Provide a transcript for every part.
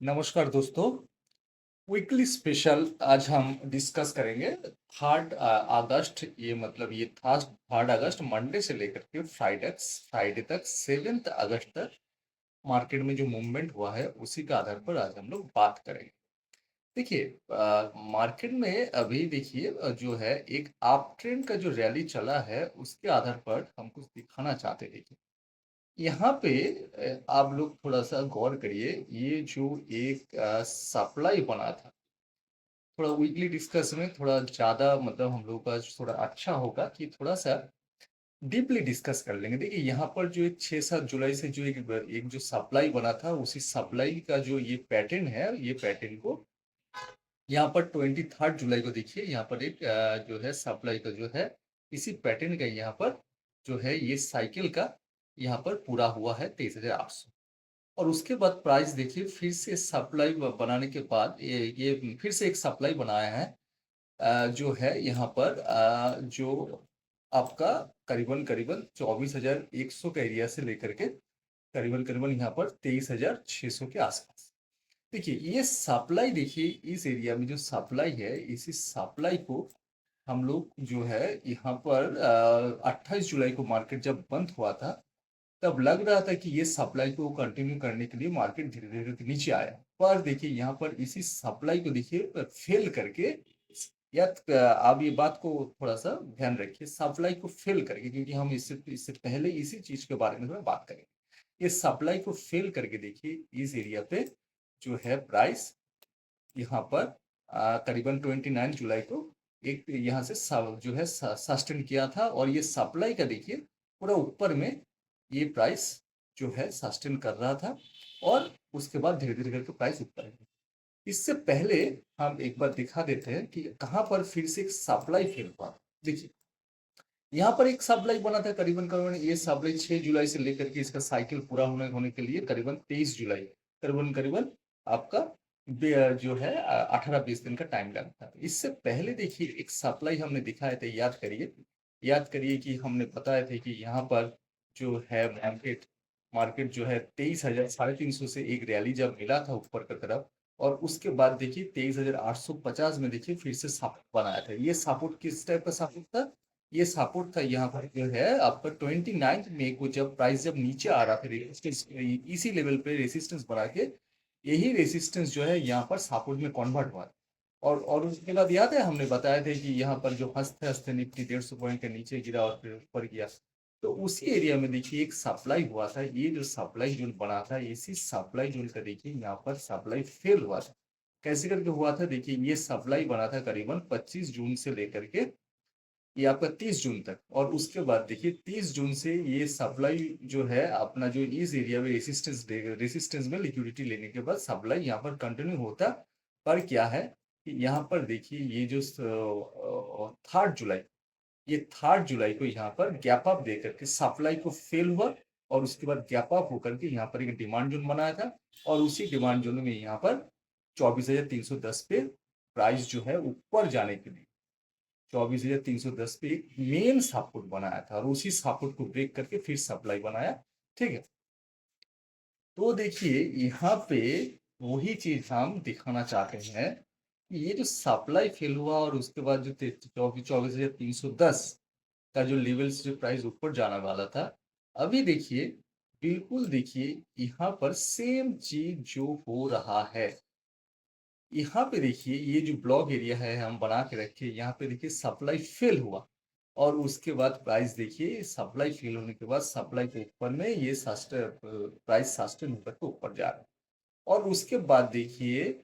नमस्कार दोस्तों। Weekly special आज हम डिस्कस करेंगे 3 अगस्त। ये मतलब ये था 3 अगस्त मंडे से लेकर के फ्राइडे तक 7 अगस्त तक मार्केट में जो मूवमेंट हुआ है उसी के आधार पर आज हम लोग बात करेंगे। देखिए, मार्केट में अभी देखिए, जो है एक अप ट्रेंड का जो रैली चला है उसके आधार पर हम कुछ दिखाना चाहते हैं। देखिए यहाँ पे आप लोग थोड़ा-सा गौर करिए। ये जो एक सप्लाई बना था, थोड़ा वीकली डिस्कस में थोड़ा ज़्यादा मतलब हम लोगों का थोड़ा अच्छा होगा कि थोड़ा-सा डीपली डिस्कस कर लेंगे। देखिए यहाँ पर जो एक 6-7 जुलाई से जो एक जो सप्लाई बना था, उसी सप्लाई का जो ये पैटर्न है, ये पैटर्न को यहाँ पर 23 जुलाई को देखिए, यहाँ पर एक जो है सप्लाई का जो है, इसी पैटर्न का यहाँ पर जो है ये साइकिल का यहाँ पर पूरा हुआ है 23,800। और उसके बाद प्राइस देखिए फिर से सप्लाई बनाने के बाद ये फिर से एक सप्लाई बनाया है, जो है यहाँ पर जो आपका करीबन 24,100 का एरिया से लेकर के करीबन यहाँ पर 23,600 के आसपास। देखिए ये सप्लाई, देखिए इस एरिया में जो सप्लाई है, इसी सप्लाई को हम लोग जो है यहाँ पर 28 जुलाई को मार्केट जब बंद हुआ था, तब लग रहा था कि ये सप्लाई को कंटिन्यू करने के लिए मार्केट धीरे-धीरे नीचे आया। पर देखिए यहाँ पर इसी सप्लाई को देखिए फेल करके, या आप ये बात को थोड़ा-सा ध्यान रखिए, सप्लाई को फेल करके, क्योंकि हम इससे इससे पहले इसी चीज़ के बारे में थोड़ा बात करेंगे। ये सप्लाई को फेल करके देखिए इस एरिया पे जो है प्राइस यहाँ पर करीबन 29 जुलाई को एक यहाँ से जो है सस्टेन किया था, और ये सप्लाई का देखिए पूरा ऊपर में ये प्राइस जो है सस्टेन कर रहा था, और उसके बाद धीरे-धीरे करके प्राइस ऊपर है। इससे पहले हम एक बार दिखा देते हैं कि कहाँ पर फिर से एक सप्लाई फेल हुआ। देखिए, यहाँ पर एक सप्लाई बना था करीबन-करीबन, ये सप्लाई 6 जुलाई से लेकर के इसका साइकिल पूरा होने होने के लिए करीबन 23 जुलाई, करीबन-करीबन आपका जो है 18-20 दिन का टाइम लगता है। इससे पहले देखिए एक सप्लाई हमने दिखाए थे, याद करिए कि हमने बताए थे कि यहाँ पर जो है मार्केट मार्केट जो है 23,000 350 से एक रैली जब मिला था ऊपर की तरफ, और उसके बाद देखिए 23,850 में देखिए फिर से सपोर्ट बनाया था। ये सपोर्ट किस टाइप का सपोर्ट था? ये सपोर्ट था यहाँ पर जो है आपका 29 मई को, जब प्राइस जब नीचे आ रहा था, रेजिस्टेंस इसी लेवल पे रेजिस्टेंस बना के, यही रेजिस्टेंस जो है यहाँ पर सपोर्ट में कन्वर्ट हुआ। और उसके बाद याद है हमने बताया था कि यहाँ पर जो हंसते-हंसते निफ्टी 150 पॉइंट के नीचे गिरा और फिर ऊपर गया। तो उसी एरिया में देखिए एक सप्लाई हुआ था। ये जो सप्लाई ज़ोन बना था, इसी सप्लाई ज़ोन का देखिए यहाँ पर सप्लाई फेल हुआ था। कैसे करके हुआ था? देखिए ये सप्लाई बना था करीबन 25 जून से लेकर के ये आपका 30 जून तक, और उसके बाद देखिए 30 जून से ये सप्लाई जो है अपना जो इस एरिया में रेसिस्टेंस देगा, रेसिस्टेंस में लिक्विडिटी लेने के बाद सप्लाई यहाँ पर कंटिन्यू होता। पर क्या है कि यहाँ पर देखिए ये जो 3 जुलाई, ये 3 जुलाई को यहाँ पर गैप अप दे करके सप्लाई को फेल हुआ, और उसके बाद गैप अप होकर के यहाँ पर एक डिमांड जोन बनाया था, और उसी डिमांड जोन में यहाँ पर 24,310 पे प्राइस जो है ऊपर जाने के लिए 24,310 पे एक मेन सपोर्ट बनाया था, और उसी सपोर्ट को ब्रेक करके फिर सप्लाई बनाया। ठीक है? तो देखिए यहाँ पे वही चीज हम दिखाना चाहते हैं कि ये जो सप्लाई फेल हुआ, और उसके बाद जो 24,310 का जो लेवल से जो प्राइस ऊपर जाने वाला था, अभी देखिए, बिल्कुल देखिए यहाँ पर सेम चीज जो हो रहा है। यहाँ पे देखिए ये जो ब्लॉक एरिया है हम बना के रखे, यहाँ पे देखिए सप्लाई फेल हुआ, और उसके बाद प्राइस देखिए सप्लाई फेल होने के बाद सप्लाई के ऊपर में ये प्राइस सस्टेन होकर के ऊपर जा रहा है। और उसके बाद देखिए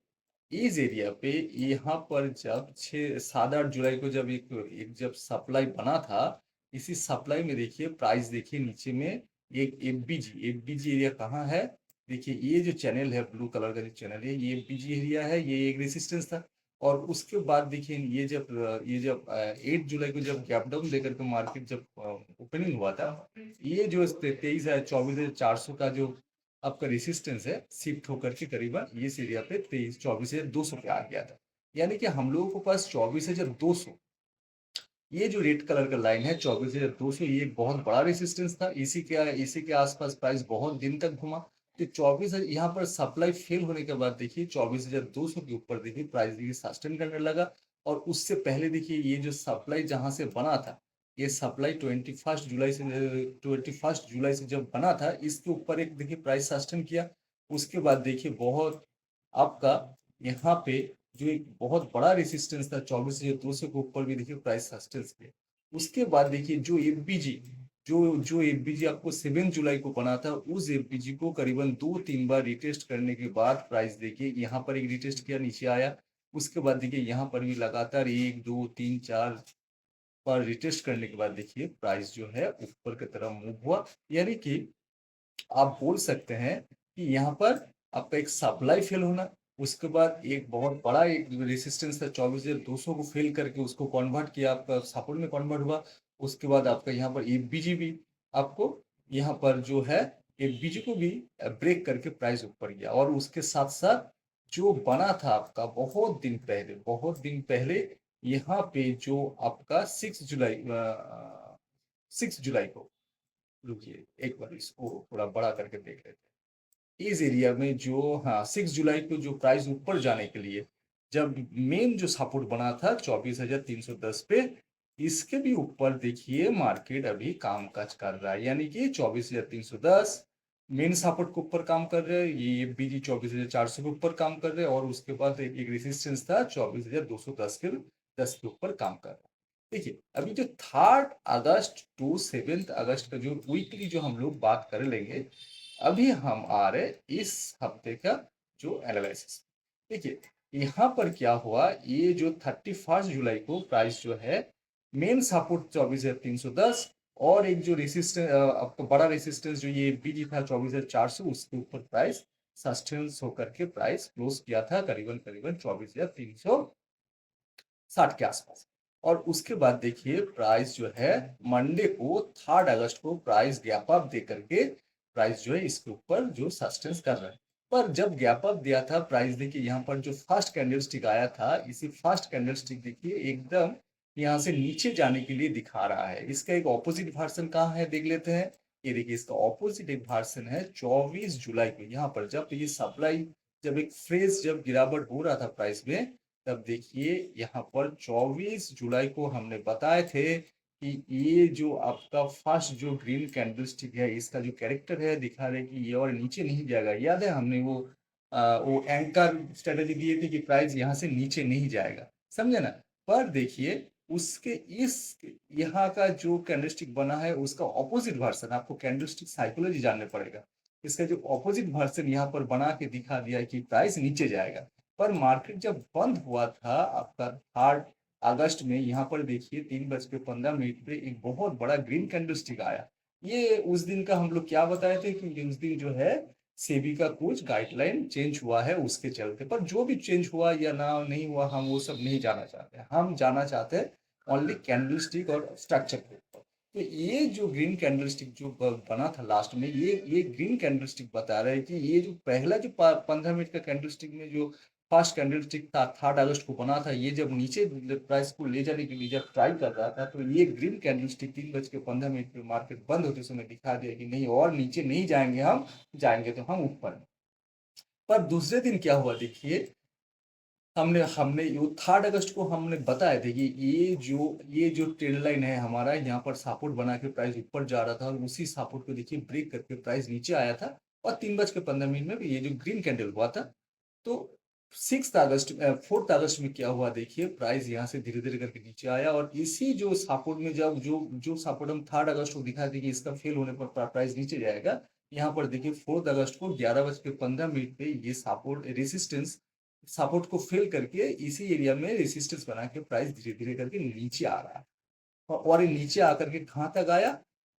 इस एरिया पे यहाँ पर जब 6-7-8 जुलाई को जब एक जब सप्लाई बना था, इसी सप्लाई में देखिए प्राइस देखिए नीचे में एक एफबीजी एरिया कहाँ है? देखिए ये जो चैनल है, ब्लू कलर का जो चैनल है, ये एफबीजी एरिया है, ये एक रेजिस्टेंस था। और उसके बाद देखिए ये जब 8 जुलाई को जब गैप डाउन देकर के मार्केट जब ओपनिंग हुआ था, ये जो 24,400 का जो आपका रेसिस्टेंस है, शिफ्ट होकर के करीबन इस एरिया पे 24,200 पे आ गया था। यानी कि हम लोगों के पास 24,200, ये जो रेड कलर का लाइन है 24,200, ये एक बहुत बड़ा रेसिस्टेंस था। इसी के आसपास प्राइस बहुत दिन तक घूमा, तो 24,000 यहाँ पर सप्लाई फेल होने के बाद देखिए 24,200 के ऊपर देखिए प्राइस देखिए सस्टेन करने लगा। और उससे पहले देखिए ये जो सप्लाई जहाँ से बना था, ये सप्लाई 21 जुलाई से जब बना था, इसके ऊपर एक देखिए प्राइस सस्टेन किया। उसके बाद देखिए बहुत आपका यहाँ पे जो एक बहुत बड़ा रेजिस्टेंस था 24,200 के ऊपर भी देखिए प्राइस सस्टेन किया। उसके बाद देखिए जो एफबीजी जो एफबीजी आपको 7 जुलाई को बना था, उस एफबीजी को करीबन 2-3 बार रिटेस्ट करने के बाद प्राइस देखिए यहाँ पर एक रिटेस्ट किया, नीचे आया। उसके बाद देखिए यहाँ पर भी लगातार 1, 2, 3, 4 बार रिटेस्ट करने के बाद देखिए प्राइस जो है ऊपर की तरफ मूव हुआ। यानी कि आप बोल सकते हैं कि यहाँ पर आपका एक सप्लाई फेल होना, उसके बाद एक बहुत बड़ा एक रेजिस्टेंस था 24,200 को फेल करके उसको कन्वर्ट किया, आपका सपोर्ट में कन्वर्ट हुआ। उसके बाद आपका यहाँ पर एफबीजी भी आपको यहाँ पर जो है एफबीजी को भी ब्रेक करके प्राइस ऊपर गया। और उसके साथ साथ जो बना था आपका बहुत दिन पहले यहाँ पे जो आपका 6 जुलाई को, रुकिए एक बार इसको थोड़ा बड़ा करके देख लेते हैं। इस एरिया में जो, हाँ, 6 जुलाई को जो प्राइस ऊपर जाने के लिए जब मेन जो सपोर्ट बना था 24,310 पे, इसके भी ऊपर देखिए मार्केट अभी काम काज कर रहा है। यानी कि 24,310 मेन सपोर्ट के ऊपर काम कर रहे हैं, ये बीजी 24,400 के ऊपर काम कर रहे हैं। और उसके बाद एक रेजिस्टेंस था 24,210 के 10 के ऊपर काम कर रहा है। देखिए अभी जो 3 अगस्त टू 7 अगस्त का जो वीकली जो हम लोग बात कर लेंगे, अभी हम आ रहे इस हफ्ते का जो एनालिसिस। देखिए यहाँ पर क्या हुआ, ये जो 31 जुलाई को प्राइस जो है मेन सपोर्ट 24,310 और एक जो रेसिस्टेंस आपका बड़ा रेसिस्टेंस जो ये बीजी था 24,400, उसके ऊपर प्राइस सस्टेन्स होकर के प्राइस क्लोज किया था करीबन करीबन 24,360 के आसपास। और उसके बाद देखिए प्राइस जो है मंडे को 3 अगस्त को प्राइस गैप अप दे करके प्राइस जो है इसके ऊपर जो सस्टेंस कर रहा है। पर जब गैप अप दिया था प्राइस देखिए यहाँ पर जो फर्स्ट कैंडलस्टिक आया था, इसी फर्स्ट कैंडलस्टिक देखिए एकदम यहाँ से नीचे जाने के लिए दिखा रहा है। इसका एक ऑपोजिट वर्सन कहाँ है देख लेते हैं। ये देखिए इसका ऑपोजिट एक वर्सन है 24 जुलाई को, यहाँ पर जब ये सप्लाई जब एक फ्रेश जब गिरावट हो रहा था प्राइस में, तब देखिए यहाँ पर 24 जुलाई को हमने बताए थे कि ये जो आपका फर्स्ट जो ग्रीन कैंडलस्टिक है, इसका जो कैरेक्टर है दिखा रहे कि ये और नीचे नहीं जाएगा। याद है हमने वो एंकर स्ट्रेटेजी दिए थे कि प्राइस यहाँ से नीचे नहीं जाएगा, समझे ना। पर देखिए उसके इस यहाँ का जो कैंडलस्टिक बना है उसका ऑपोजिट वर्सन, आपको कैंडलस्टिक साइकोलॉजी जानने पड़ेगा। इसका जो ऑपोजिट वर्सन यहाँ पर बना के दिखा दिया कि प्राइस नीचे जाएगा। पर मार्केट जब बंद हुआ था आपका 3 अगस्त में, यहाँ पर देखिए 3:15 पे एक बहुत बड़ा ग्रीन कैंडलस्टिक आया। ये उस दिन का हम लोग क्या बताए थे कि उस दिन जो है सेबी का कुछ गाइडलाइन चेंज हुआ है उसके चलते। पर जो भी चेंज हुआ या ना नहीं हुआ हम वो सब नहीं जाना चाहते, हम जाना चाहते हैं ओनली कैंडलस्टिक और स्ट्रक्चर के ऊपर। तो ये जो ग्रीन कैंडलस्टिक जो बना था लास्ट में, ये ग्रीन कैंडलस्टिक बता रहा है कि ये जो पहला जो 15 मिनट का कैंडलस्टिक में जो फर्स्ट कैंडलस्टिक था 3 अगस्त को बना था, ये जब नीचे प्राइस को ले जाने के लिए जब ट्राई कर रहा था, तो ये ग्रीन कैंडलस्टिक 3:15 पे मार्केट बंद होते समय दिखा दिया कि नहीं और नीचे नहीं जाएंगे, हम जाएंगे तो हम ऊपर। पर दूसरे दिन क्या हुआ देखिए, हमने हमने ये 3 अगस्त को हमने बताया था कि ये जो ट्रेंड लाइन है हमारा, यहाँ पर सपोर्ट बना के प्राइस ऊपर जा रहा था और उसी सपोर्ट को देखिए ब्रेक करके प्राइस नीचे आया था। और 3:15 में भी ये जो ग्रीन कैंडल हुआ था। तो 4 अगस्त में क्या हुआ देखिए, प्राइस यहाँ से धीरे धीरे करके नीचे आया और इसी जो सपोर्ट में जब जो जो सपोर्ट हम 3 अगस्त को दिखा थे कि इसका फेल होने पर प्राइस नीचे जाएगा, यहाँ पर देखिए 4 अगस्त को 11:15 पे ये सपोर्ट को फेल करके इसी एरिया में रेसिस्टेंस बना के प्राइस धीरे धीरे करके नीचे आ रहा है। और ये नीचे आकर के कहाँ तक आया,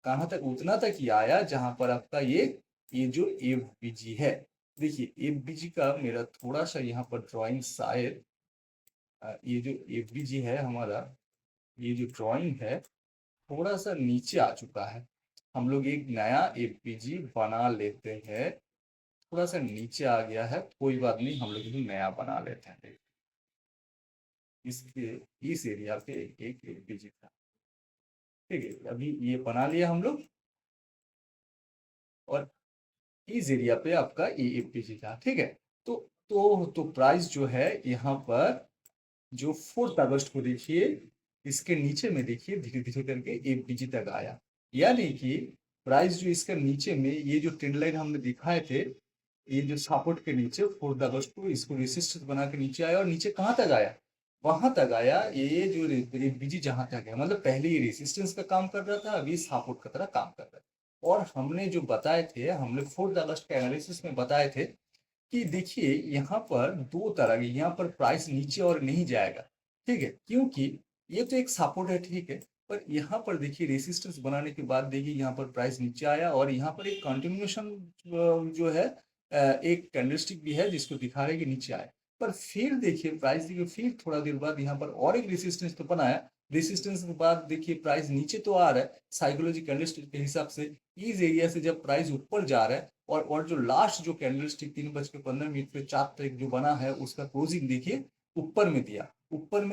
कहाँ तक, उतना तक ही आया जहां पर आपका ये जो एफबीजी है। देखिए एफबीजी का मेरा थोड़ा सा यहाँ पर ड्राइंग शायद ये जो एफबीजी है हमारा, ये जो ड्राइंग है थोड़ा सा नीचे आ चुका है। हम लोग एक नया एफबीजी बना लेते हैं, थोड़ा सा नीचे आ गया है, कोई बात नहीं, हम लोग भी नया बना लेते हैं। इसके इस एरिया पे एक एफबीजी था, ठीक है, अभी ये बना लिया हम लोग। और इस एरिया पे आपका एपीजी था, ठीक है। तो प्राइस जो है यहाँ पर जो 4 अगस्त को देखिए, इसके नीचे में देखिए धीरे धीरे करके एपीजी तक आया। यानी कि प्राइस जो इसका नीचे में ये जो ट्रेंड लाइन हमने दिखाए थे, ये जो सपोर्ट के नीचे 4 अगस्त को इसको रेसिस्टेंस बना के नीचे आया, और नीचे कहाँ तक आया, वहां तक आया। ये जो एपीजी जहां तक है, मतलब पहले ये रेसिस्टेंस का काम कर रहा था, अभी सपोर्ट का तरह काम कर रहा है। और हमने जो बताए थे, हमने 4 अगस्त के एनालिसिस में बताए थे कि देखिए यहाँ पर दो तरह के, यहाँ पर प्राइस नीचे और नहीं जाएगा, ठीक है, क्योंकि ये तो एक सपोर्ट है, ठीक है। पर यहाँ पर देखिए रेसिस्टेंस बनाने के बाद देखिए यहाँ पर प्राइस नीचे आया, और यहाँ पर एक कंटिन्यूएशन जो है एक कैंडलस्टिक भी है जिसको दिखा रहे हैं कि नीचे आया। पर फिर देखिए प्राइस देखिए फिर थोड़ा देर बाद यहाँ पर और एक रेसिस्टेंस तो बनाया, रेसिस्टेंस के बाद देखिए प्राइस नीचे तो आ रहा है साइकोलॉजी कैंडलस्टिक के हिसाब से। इस एरिया से जब प्राइस ऊपर जा रहा है, और जो लास्ट जो कैंडलस्टिक 3:15 पे 4 तारीख जो बना है, उसका क्लोजिंग देखिए ऊपर में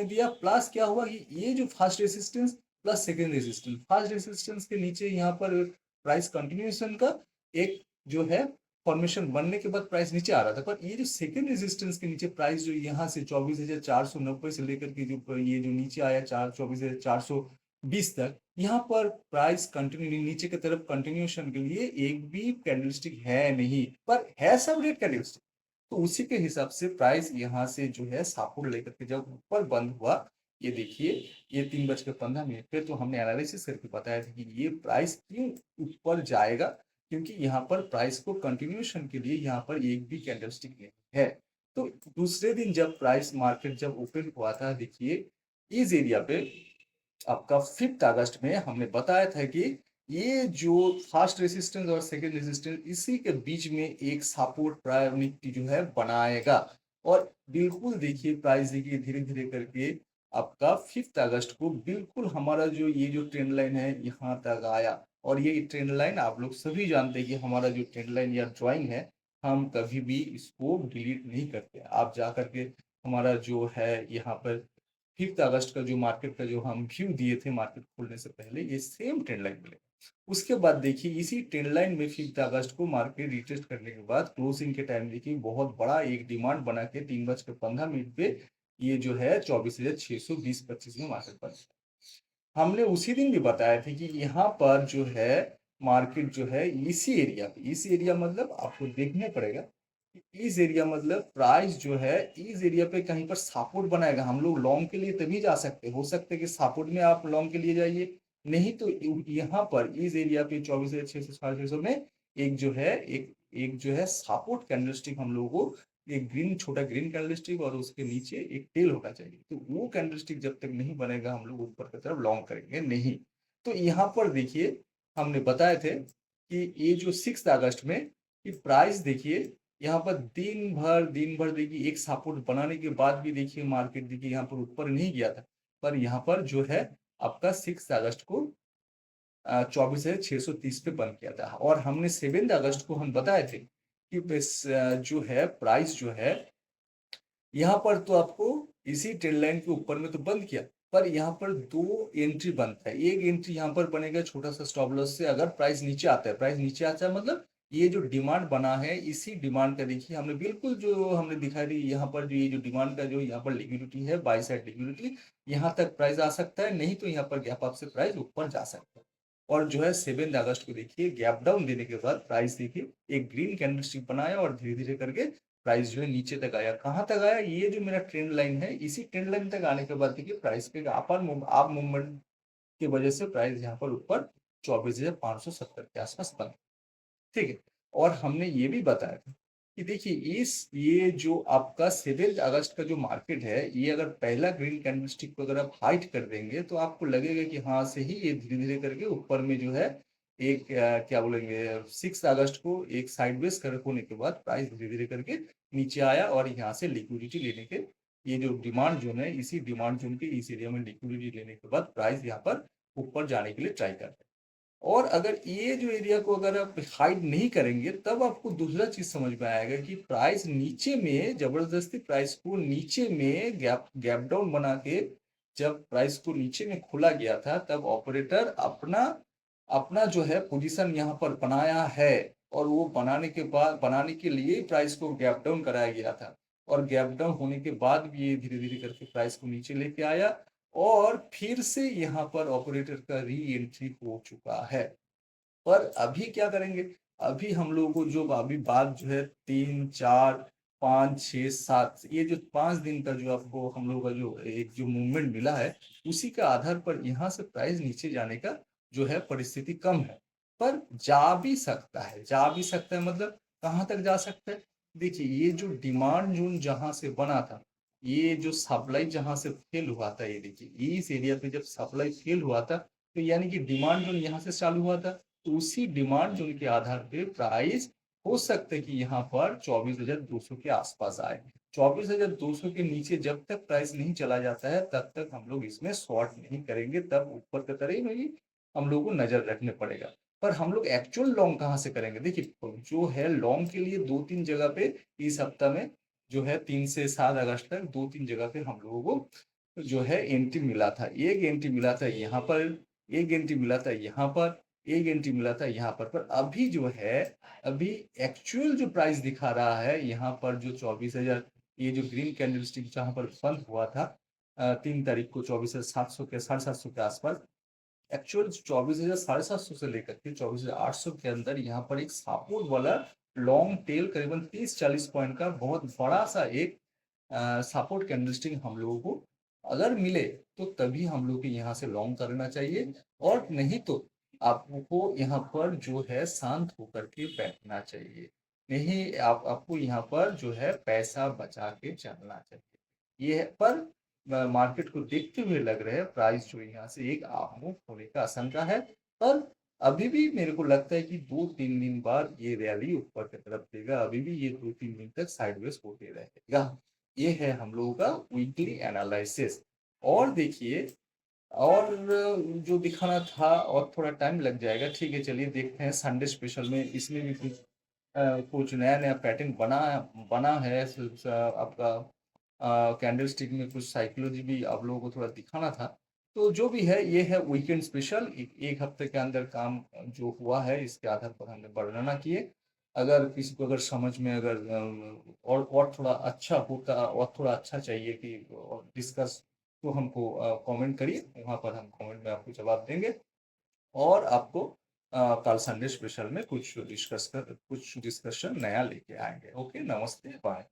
दिया, प्लस क्या हुआ कि ये जो first resistance plus second resistance, first resistance के नीचे यहाँ पर प्राइस कंटिन्यूएशन का एक जो है फॉर्मेशन बनने के बाद प्राइस नीचे आ रहा था। पर ये जो सेकंड रेजिस्टेंस के नीचे प्राइस जो यहाँ से 24,490 से लेकर के जो ये जो नीचे आया 24,420 तक, यहाँ पर प्राइस कंटिन्यू नीचे की तरफ कंटिन्यूएशन के लिए एक भी कैंडलस्टिक है नहीं, पर है सब रेड कैंडलस्टिक। तो उसी के हिसाब से प्राइस यहाँ से जो है सपोर्ट लेकर के जब ऊपर बंद हुआ, ये देखिए ये 3:15 पे, तो हमने एनालिसिस करके बताया था कि ये प्राइस क्यों ऊपर जाएगा, क्योंकि यहाँ पर प्राइस को कंटिन्यूएशन के लिए यहाँ पर एक भी कैंडलस्टिक नहीं है। तो दूसरे दिन जब प्राइस मार्केट जब ओपन हुआ था, देखिए इस एरिया पे आपका 5 अगस्त में हमने बताया था कि ये जो फर्स्ट रेसिस्टेंस और सेकंड रेसिस्टेंस, इसी के बीच में एक सपोर्ट प्राइस निफ्टी जो है बनाएगा। और बिल्कुल देखिए प्राइस देखिए धीरे धीरे करके आपका 5 अगस्त को बिल्कुल हमारा जो ये जो ट्रेंड लाइन है यहाँ तक आया। और ये ट्रेंड लाइन आप लोग सभी जानते हैं कि हमारा जो ट्रेंड लाइन या ड्राइंग है, हम कभी भी इसको डिलीट नहीं करते। आप जा करके हमारा जो है यहाँ पर 5 अगस्त का जो मार्केट का जो हम व्यू दिए थे मार्केट खोलने से पहले, ये सेम ट्रेंड लाइन मिलेगा। उसके बाद देखिए इसी ट्रेंड लाइन में 5 अगस्त को मार्केट रिटेस्ट करने के बाद क्लोजिंग के टाइम देखिए बहुत बड़ा एक डिमांड बना के 3:15 पे ये जो है 24,620-25 में मार्केट बन गया। हमने उसी दिन भी बताया था कि यहाँ पर जो है मार्केट जो है इसी एरिया मतलब आपको देखना पड़ेगा, इस एरिया मतलब प्राइस जो है इस एरिया पे कहीं पर सपोर्ट बनाएगा। हम लोग लॉन्ग के लिए तभी जा सकते हैं, हो सकता है कि सपोर्ट में आप लॉन्ग के लिए जाइए, नहीं तो यहाँ पर इस एरिया पे 24,600 650 में एक जो है एक जो है सपोर्ट कैंडलस्टिक हम लोगों को, एक छोटा ग्रीन कैंडलस्टिक और उसके नीचे एक टेल होना चाहिए। तो वो कैंडलस्टिक जब तक नहीं बनेगा हम लोग ऊपर की तरफ लॉन्ग करेंगे नहीं। तो यहाँ पर देखिए हमने बताए थे कि ये जो 6 अगस्त में कि प्राइस देखिए यहाँ पर दिन भर देखिए एक सपोर्ट बनाने के बाद भी देखिए मार्केट देखिए यहाँ पर ऊपर नहीं गया था। पर यहाँ पर जो है आपका 6 अगस्त को 24,630 पे बंद किया था। और हमने 7 अगस्त को हम बताए थे कि जो है प्राइस जो है यहाँ पर तो आपको इसी ट्रेंड लाइन के ऊपर में तो बंद किया, पर यहाँ पर दो एंट्री बनता है। एक एंट्री यहाँ पर बनेगा छोटा सा स्टॉप लॉस से, अगर प्राइस नीचे आता है, प्राइस नीचे आता है मतलब ये जो डिमांड बना है, इसी डिमांड का देखिए हमने बिल्कुल जो हमने दिखा दी यहाँ पर जो ये जो डिमांड का जो यहाँ पर लिक्विडिटी है, बाय साइड लिक्विडिटी, यहाँ तक प्राइस आ सकता है, नहीं तो यहाँ पर गैप अप से प्राइस ऊपर जा सकता है। और जो है 7 अगस्त को देखिए गैप डाउन देने के बाद प्राइस देखिए एक ग्रीन कैंडलस्टिक बनाया और धीरे धीरे करके प्राइस जो है नीचे तक आया। कहाँ तक आया, ये जो मेरा ट्रेंड लाइन है, इसी ट्रेंड लाइन तक आने के बाद देखिए प्राइस के आप मूवमेंट की वजह से प्राइस यहाँ पर ऊपर 24,570 के आसपास बना, ठीक है। और हमने ये भी बताया था कि देखिए ये जो आपका 7 अगस्त का जो मार्केट है, ये अगर पहला ग्रीन कैंडलस्टिक को अगर आप हाइट कर देंगे तो आपको लगेगा कि हाँ से ही ये धीरे धीरे करके ऊपर में जो है एक क्या बोलेंगे 6 अगस्त को एक साइडवेज कर होने के बाद प्राइस धीरे धीरे करके नीचे आया, और यहाँ से लिक्विडिटी लेने के ये जो डिमांड जोन है, इसी डिमांड जोन के इस एरिया में लिक्विडिटी लेने के बाद प्राइस यहाँ पर ऊपर जाने के लिए ट्राई कर रहा है। और अगर ये जो एरिया को अगर आप हाइड नहीं करेंगे, तब आपको दूसरा चीज समझ में आएगा कि प्राइस नीचे में जबरदस्ती प्राइस को नीचे में गैप गैप डाउन बना के जब प्राइस को नीचे में खोला गया था, तब ऑपरेटर अपना अपना जो है पोजीशन यहाँ पर बनाया है। और वो बनाने के लिए प्राइस को गैप डाउन कराया गया था और गैप डाउन होने के बाद भी ये धीरे-धीरे करके प्राइस को नीचे लेके आया और फिर से यहाँ पर ऑपरेटर का री एंट्री हो चुका है। पर अभी क्या करेंगे? अभी हम लोगों को जो अभी बात जो है 3, 4, 5, 6, 7 ये जो 5 दिन का जो आपको हम लोगों का जो एक जो मूवमेंट मिला है, उसी के आधार पर यहाँ से प्राइस नीचे जाने का जो है परिस्थिति कम है। पर जा भी सकता है मतलब कहाँ तक जा सकता है? देखिए ये जो डिमांड ज़ोन जहाँ से बना था, ये जो सप्लाई जहाँ से फ़ेल हुआ था ये देखिए, इस एरिया पे जब सप्लाई फ़ेल हुआ था, तो यानी कि डिमांड ज़ोन यहाँ से चालू हुआ था। तो उसी डिमांड ज़ोन के आधार पे प्राइस हो सकता है कि यहाँ पर 24,200 के आसपास आए। 24,200 के नीचे जब तक प्राइस नहीं चला जाता है, तब तक हम लोग इसमें शॉर्ट नहीं करेंगे, तब ऊपर की तरफ ही हम लोग को नज़र रखने पड़ेगा। पर हम लोग एक्चुअल लॉन्ग कहाँ से करेंगे? देखिए, जो है लॉन्ग के लिए 2-3 जगह पे इस हफ्ता में जो है 3 से 7 अगस्त तक 2-3 जगह पे हम लोगों को जो है एंट्री मिला था। एक एंट्री मिला था यहाँ पर, एक एंट्री मिला था यहाँ पर, एक एंट्री मिला था यहाँ पर अभी जो है, अभी एक्चुअल जो प्राइस दिखा रहा है यहाँ पर जो 24,000 ये जो ग्रीन कैंडलस्टिक जहाँ पर बंद हुआ था 3 तारीख को 24,700 के 750 के आसपास एक्चुअल 24,000 750 से लेकर के 24,800 के अंदर यहाँ पर एक सपोर्ट वाला लॉन्ग टेल करीबन 30-40 पॉइंट का बहुत बड़ा सा एक सपोर्ट कैंडलस्टिक हम लोगों को अगर मिले तो तभी हम लोग को यहाँ से लॉन्ग करना चाहिए और नहीं तो आपको यहाँ पर जो है शांत होकर के बैठना चाहिए। नहीं आपको यहाँ पर जो है पैसा बचा के चलना चाहिए। ये है पर मार्केट को देखते हुए लग रहा है प्राइस जो यहाँ से एक आप मूव होने का आशंका है। पर अभी भी मेरे को लगता है कि 2-3 दिन बाद ये रैली ऊपर की तरफ देगा। अभी भी ये 2-3 दिन तक साइडवेज होते रहेगा। ये है हम लोगों का वीकली एनालिसिस और देखिए और जो दिखाना था और थोड़ा टाइम लग जाएगा। ठीक है, चलिए देखते हैं संडे स्पेशल में इसमें भी कुछ नया-नया पैटर्न बना बना है आपका कैंडलस्टिक में कुछ साइकोलॉजी भी आप लोगों को थोड़ा दिखाना था। तो जो भी है ये है वीकेंड स्पेशल एक हफ्ते के अंदर काम जो हुआ है इसके आधार पर हमने वर्णना किए। अगर किसी को अगर समझ में अगर और थोड़ा अच्छा होता और थोड़ा अच्छा चाहिए कि और डिस्कस तो हमको कमेंट करिए, वहाँ पर हम कमेंट में आपको जवाब देंगे और आपको कल संडे स्पेशल में कुछ डिस्कशन नया लेके आएँगे। ओके, नमस्ते, बाय।